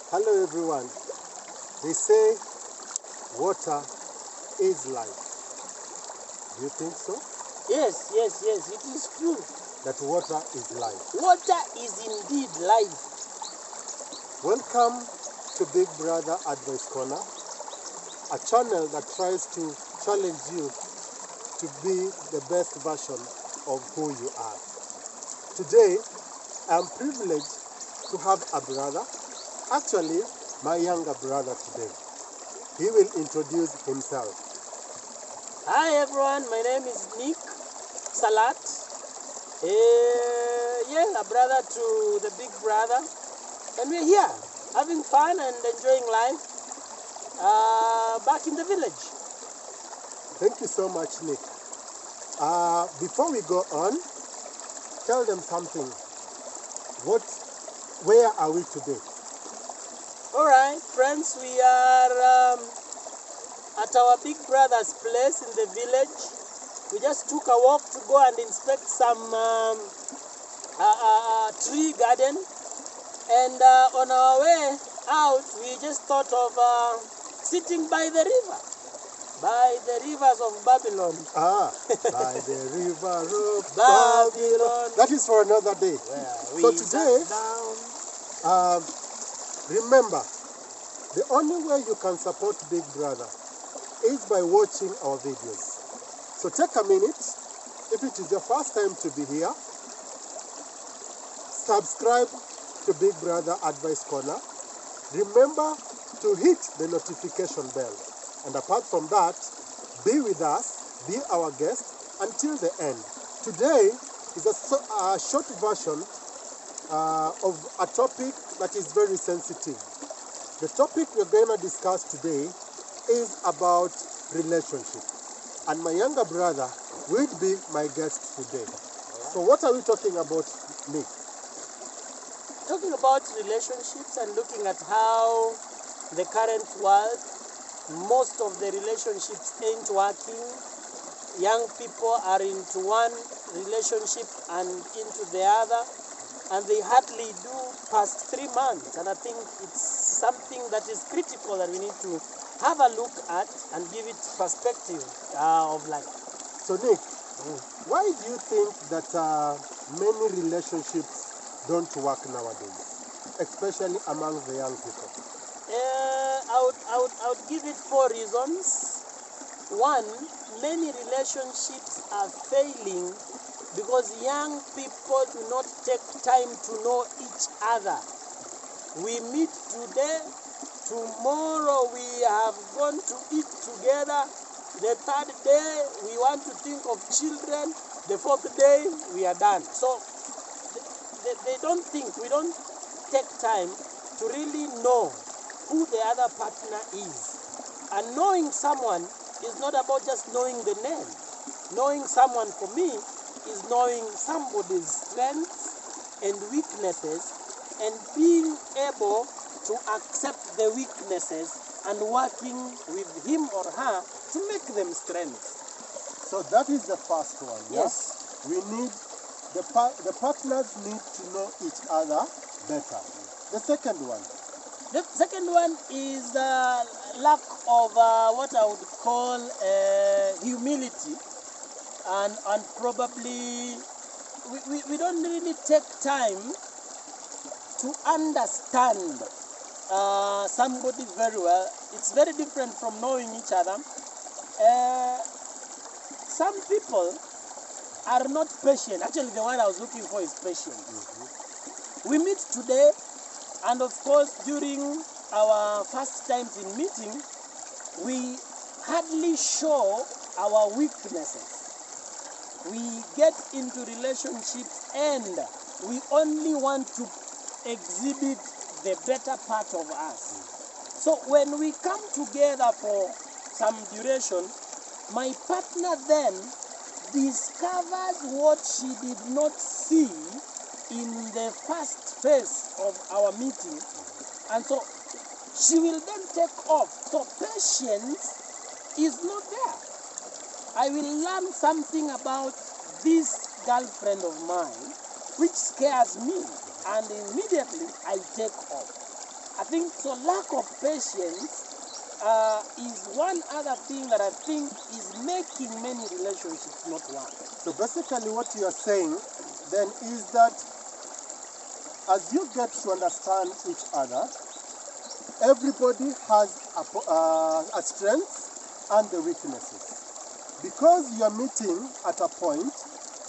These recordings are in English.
Hello everyone. They say water is life. Do you think so? Yes, it is true. That water is life. Water is indeed life. Welcome to Big Brother Advice Corner, a channel that tries to challenge you to be the best version of who you are. Today, I am privileged to have a brother, actually my younger brother today. He will introduce himself. Hi everyone, my name is Nick Salat. A brother to the big brother. And we're here, having fun and enjoying life back in the village. Thank you so much, Nick. Before we go on, tell them something. Where are we today? Alright, friends, we are at our big brother's place in the village. We just took a walk to go and inspect some tree garden. And on our way out, we just thought of sitting by the river. By the rivers of Babylon. By the river of Babylon. That is for another day. So today, remember, the only way you can support Big Brother is by watching our videos. So take a minute. If it is your first time to be here, subscribe to Big Brother Advice Corner. Remember to hit the notification bell. And apart from that, be with us, be our guest until the end. Today is a short version of a topic that is very sensitive. The topic we're going to discuss today is about relationship. And my younger brother will be my guest today. So what are we talking about, Nick? Talking about relationships and looking at how the current world, most of the relationships ain't working. Young people are into one relationship and into the other, and they hardly do past 3 months. And I think it's something that is critical that we need to have a look at and give it perspective of life. So Nick, why do you think that many relationships don't work nowadays, especially among the young people? I would give it 4 reasons. One, many relationships are failing because young people do not take time to know each other. We meet today, tomorrow we have gone to eat together, the 3rd day we want to think of children, the 4th day we are done. So we don't take time to really know who the other partner is. And knowing someone is not about just knowing the name. Knowing someone for me is knowing somebody's strengths and weaknesses and being able to accept the weaknesses and working with him or her to make them strengths. So that is the first one. Yes. We need, the partners need to know each other better. The second one. The second one is the lack of what I would call humility, and probably we don't really take time to understand somebody very well. It's very different from knowing each other. Some people are not patient. Actually, the word I was looking for is patient. We meet today, and of course, during our first times in meeting, we hardly show our weaknesses. We get into relationships and we only want to exhibit the better part of us. So when we come together for some duration, my partner then discovers what she did not see in the first phase of our meeting, and so she will then take off. So patience is not there. I will learn something about this girlfriend of mine which scares me, and immediately I take off. I think so. Lack of patience is one other thing that I think is making many relationships not work. So basically what you are saying then is that as you get to understand each other, everybody has a strength and the weaknesses. Because you are meeting at a point,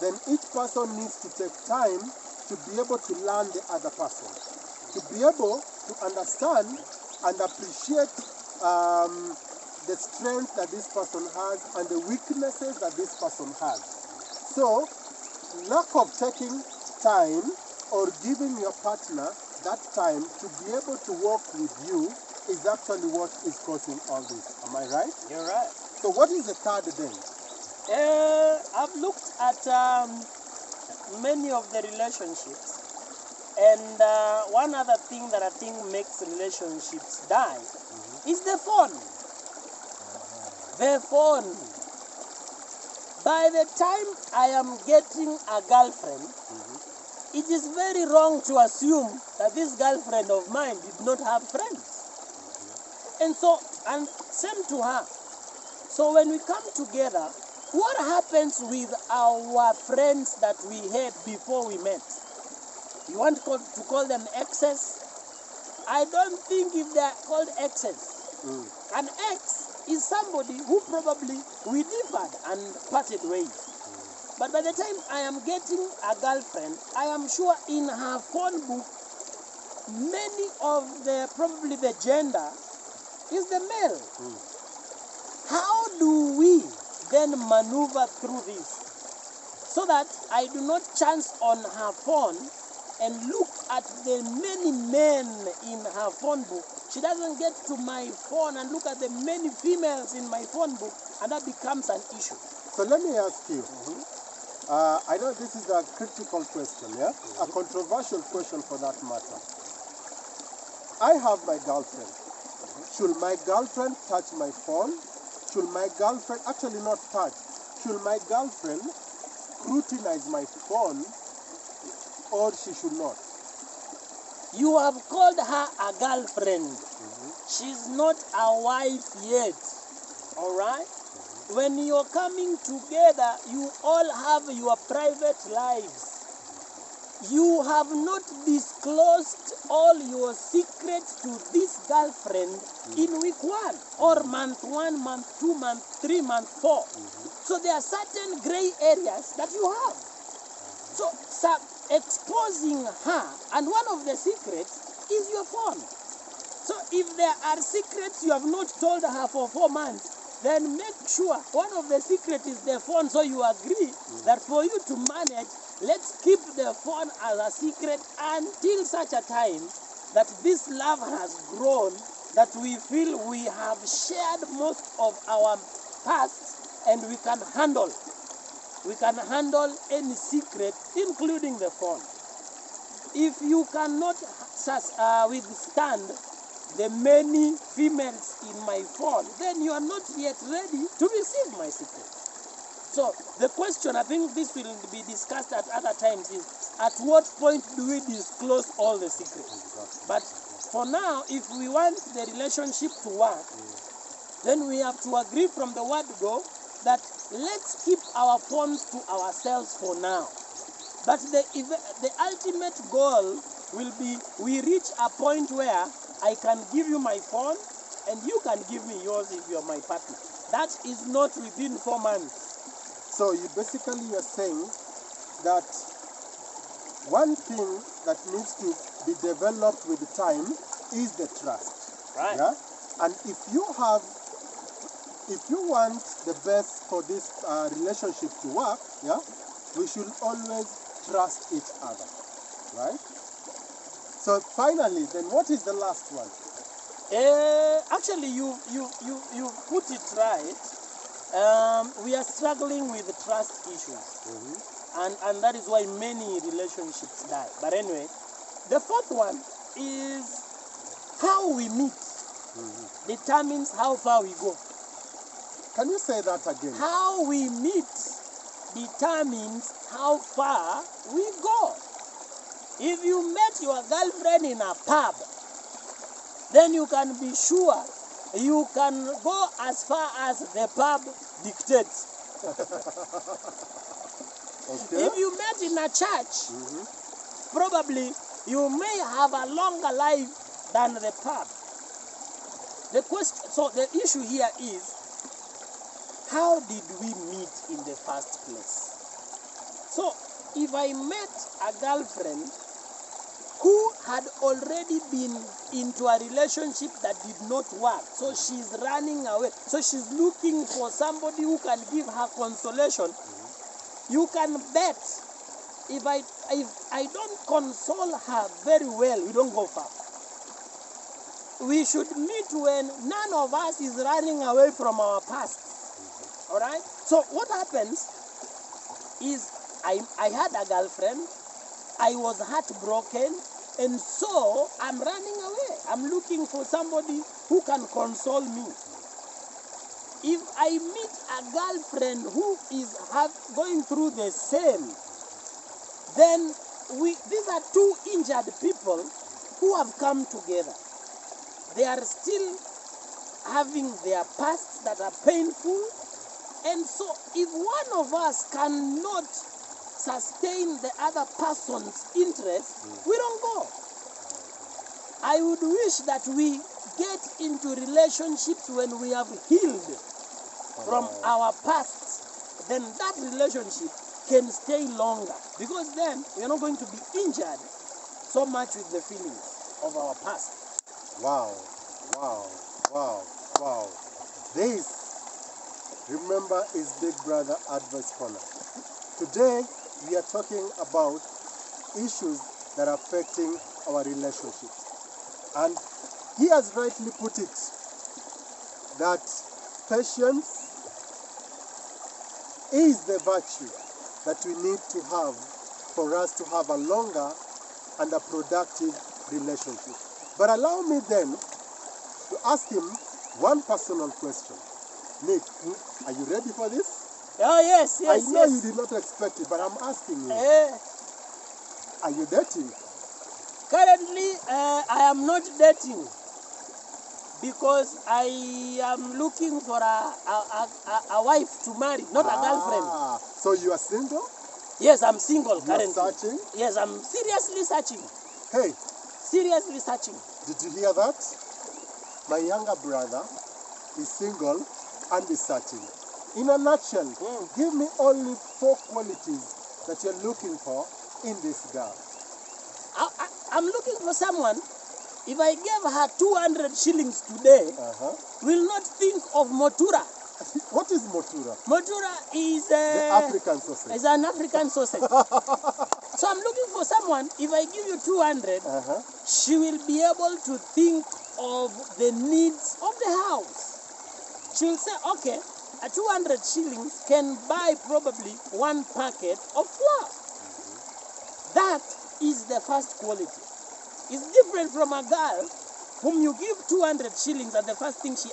then each person needs to take time to be able to learn the other person, to be able to understand and appreciate the strength that this person has and the weaknesses that this person has. So, lack of taking time or giving your partner that time to be able to work with you is actually what is causing all this. Am I right? You're right. So what is the third then? I've looked at many of the relationships, and one other thing that I think makes relationships die is the phone. The phone. By the time I am getting a girlfriend, it is very wrong to assume that this girlfriend of mine did not have friends. And so, and same to her. So when we come together, what happens with our friends that we had before we met? You want to call them exes? I don't think if they are called exes. An ex is somebody who probably we differed and parted ways. But by the time I am getting a girlfriend, I am sure in her phone book, many of probably the gender is the male. How do we then maneuver through this so that I do not chance on her phone and look at the many men in her phone book? She doesn't get to my phone and look at the many females in my phone book, and that becomes an issue. So let me ask you, I know this is a critical question, yeah? A controversial question for that matter. I have my girlfriend. Should my girlfriend touch my phone? Should my girlfriend, actually not touch, should my girlfriend scrutinize my phone, or she should not? You have called her a girlfriend. She's not a wife yet. All right? When you're coming together, you all have your private lives. You have not disclosed all your secrets to this girlfriend in week 1, or month 1, month 2, month 3, month 4. So there are certain gray areas that you have. So exposing her, and one of the secrets is your phone. So if there are secrets you have not told her for 4 months, then make sure one of the secrets is the phone, so you agree that for you to manage, let's keep the phone as a secret until such a time that this love has grown, that we feel we have shared most of our past and we can handle any secret, including the phone. If you cannot withstand the many females in my phone, then you are not yet ready to receive my secret. So the question, I think this will be discussed at other times, is at what point do we disclose all the secrets? But for now, if we want the relationship to work, then we have to agree from the word go that let's keep our phones to ourselves for now. But the ultimate goal will be we reach a point where I can give you my phone and you can give me yours if you're my partner. That is not within 4 months. So you basically are saying that one thing that needs to be developed with time is the trust. Right. Yeah? And if you want the best for this relationship to work, yeah, we should always trust each other, right? So finally, then what is the last one? Actually, you put it right. We are struggling with trust issues, and that is why many relationships die. But anyway, the fourth one is how we meet determines how far we go. Can you say that again? How we meet determines how far we go. If you met your girlfriend in a pub, then you can be sure you can go as far as the pub dictates. Okay. If you met in a church, probably you may have a longer life than the pub. The question, so the issue here is, how did we meet in the first place? So, if I met a girlfriend who had already been into a relationship that did not work, so she's running away, so she's looking for somebody who can give her consolation, you can bet if I don't console her very well, we don't go far. We should meet when none of us is running away from our past. All right? So what happens is I had a girlfriend, I was heartbroken, and so I'm running away. I'm looking for somebody who can console me. If I meet a girlfriend who is going through the same, then these are two injured people who have come together. They are still having their pasts that are painful, and so if one of us cannot sustain the other person's interest, we don't go. I would wish that we get into relationships when we have healed from our past, then that relationship can stay longer, because then we are not going to be injured so much with the feelings of our past. Wow, wow, wow, wow. This, remember, is Big Brother Advice Corner. Today, we are talking about issues that are affecting our relationships. And he has rightly put it, that patience is the virtue that we need to have for us to have a longer and a productive relationship. But allow me then to ask him one personal question. Nick, are you ready for this? Oh, yes, yes, I know yes. you did not expect it, but I'm asking you. Eh, Are you dating? currently, I am not dating because I am looking for a wife to marry, not a girlfriend. So you are single? Yes, I'm single You are currently. searching? Yes, I'm seriously searching. Hey, Seriously searching. did you hear that? My younger brother is single and is searching. In a nutshell, give me only 4 qualities that you're looking for in this girl. I'm looking for someone, if I gave her 200 shillings today, will not think of Motura. What is Motura? Motura is The African sausage. is an African sausage. So I'm looking for someone, if I give you 200, she will be able to think of the needs of the house. She'll say, okay, a 200 shillings can buy probably 1 packet of flour. That is the first quality. It's different from a girl whom you give 200 shillings and the first thing she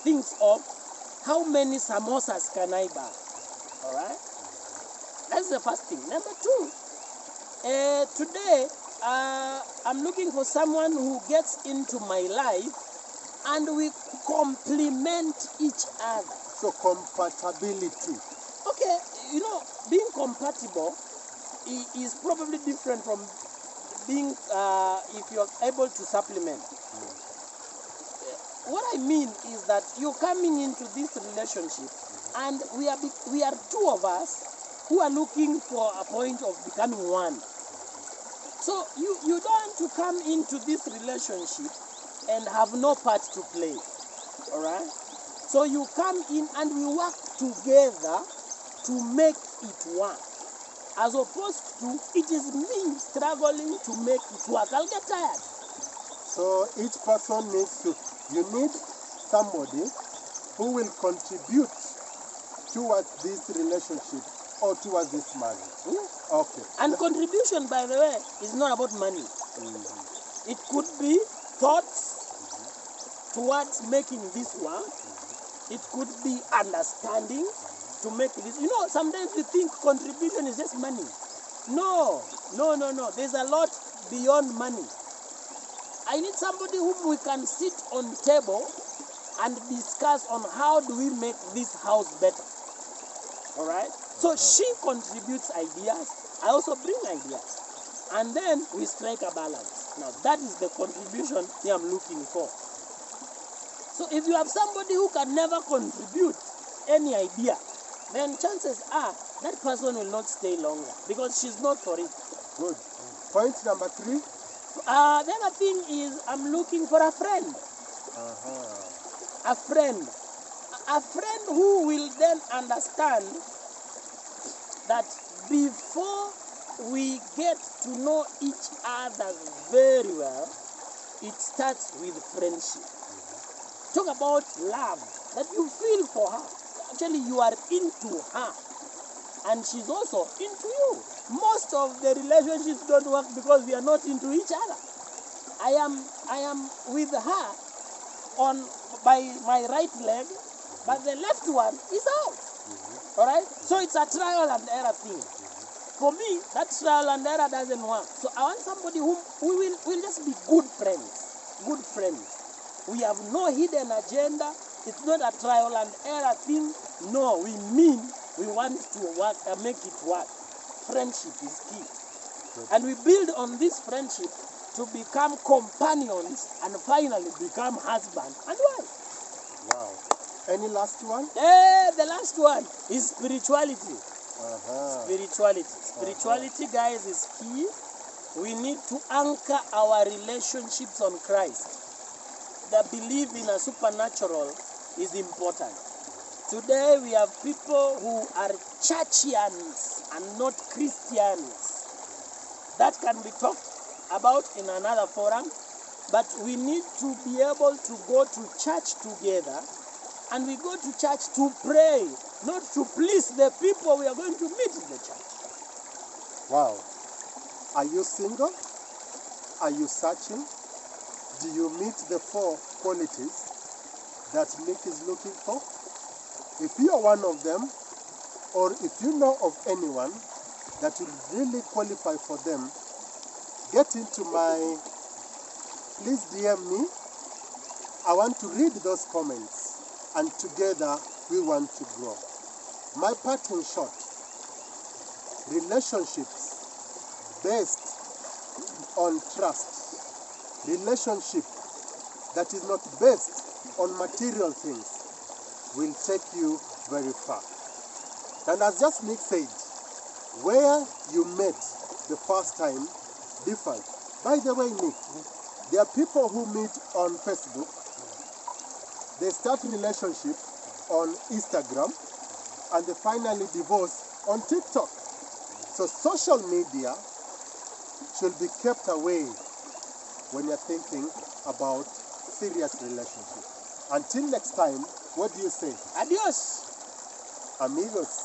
thinks of, how many samosas can I buy? All right? That's the first thing. Number 2, today I'm looking for someone who gets into my life and we complement each other. So compatibility. Okay, you know, being compatible is probably different from being, if you're able to supplement. What I mean is that you're coming into this relationship and we are 2 of us who are looking for a point of becoming one. So you don't want to come into this relationship and have no part to play. All right? So you come in and we work together to make it work. As opposed to, it is me struggling to make it work. I'll get tired. So each person you need somebody who will contribute towards this relationship or towards this marriage. Okay. And contribution, by the way, is not about money. It could be thoughts towards making this work. It could be understanding to make this. You know, sometimes we think contribution is just money. No. There's a lot beyond money. I need somebody whom we can sit on table and discuss on how do we make this house better. All right? So she contributes ideas. I also bring ideas. And then we strike a balance. Now, that is the contribution I'm looking for. So if you have somebody who can never contribute any idea, then chances are that person will not stay longer because she's not for it. Good. Point number 3. The other thing is I'm looking for a friend. A friend. A friend who will then understand that before we get to know each other very well, it starts with friendship. Talk about love, that you feel for her. Actually, you are into her, and she's also into you. Most of the relationships don't work because we are not into each other. I am with her on by my right leg, but the left one is out. All right? So it's a trial and error thing. For me, that trial and error doesn't work. So I want somebody who will just be good friends. Good friends. We have no hidden agenda. It's not a trial and error thing. No, we mean we want to work and make it work. Friendship is key. Good. And we build on this friendship to become companions and finally become husband and wife. Wow. Any last one? The last one is spirituality. Spirituality. Spirituality, guys, is key. We need to anchor our relationships on Christ. The belief in a supernatural is important. Today we have people who are churchians and not Christians. That can be talked about in another forum, but we need to be able to go to church together, and we go to church to pray, not to please the people we are going to meet in the church. Wow. Are you single? Are you searching? Do you meet the 4 qualities that Nick is looking for? If you are one of them, or if you know of anyone that will really qualify for them, get into please DM me. I want to read those comments, and together we want to grow. My part in short, relationships based on trust. Relationship that is not based on material things will take you very far. And as just Nick said, where you met the first time differs. By the way, Nick, there are people who meet on Facebook, they start relationship on Instagram, and they finally divorce on TikTok. So social media should be kept away when you're thinking about serious relationship. Until next time, what do you say? Adios. Amigos.